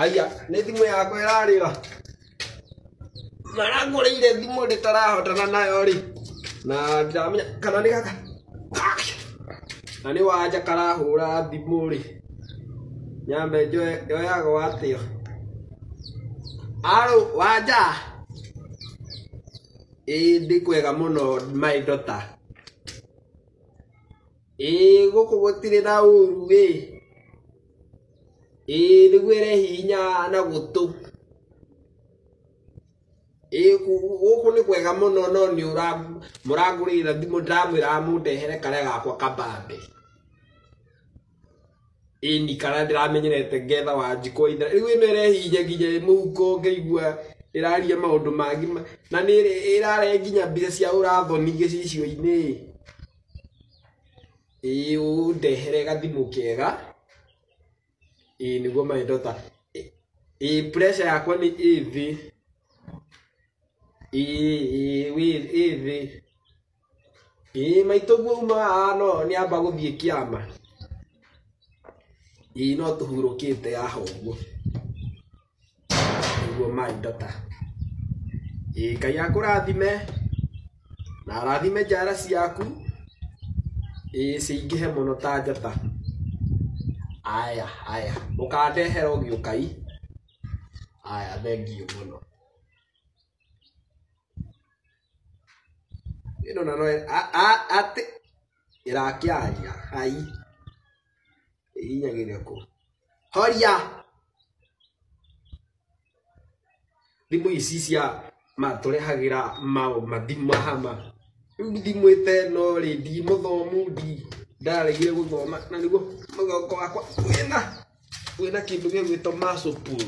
Aya, nĩ thimũ yakwa ĩrarĩra. Marangũrĩire thimũ ndĩtarahotana nayo rĩ. Na ndiramenya kana nĩ gaka. Na nĩ wanja karahũra thimũ rĩ. Nyambe njoyaga atĩa. Alo, wanja. Ndĩ kwega mũno my daughter. Gũkũ gũtirĩ na ũru nĩguo ĩrehihinya na gũtũ. Gũkũ nĩ kwega mũno no nĩ mũrangũrĩire thimũ ndĩramwĩra mũndehere karĩa gakwa kabambe. Ĩni kana ndĩramenyerete ngetha Wanjikũ ithera. Rĩu ĩno ĩrehihinya nginya mũhuko ngĩigua ĩraria maũndũ mangĩ na nĩ ĩrarehe nginya mbica cia ũrathoni gĩcicio-inĩ. Ũndehere gathimũ kega. Nĩguo my daughter. Pressure yakwa nĩ thĩ. Thĩ. Maitũguo uma no nĩ amba gũthiĩ kĩama. No tũhurũkĩte haha ũguo. Nĩguo my daughter. Ngai akũrathime na arathime njara ciaku. Ciingĩhe mũno ta njata. Aya. Ũkandehera ũgĩũkai. Aya, thengiũ mũno. Ĩno na no atĩ ĩrakĩaria. Hai. Ĩhihinyagĩria kũ. Horia. Thimũ ici cia matũrehagĩra mathimũ hama. Rĩu thimũ ĩteno rĩ ndimũthomu ndaregire gũthoma na nĩguo mũgongo wakwa wĩna kĩndũ gĩgwĩtwo muscle pull.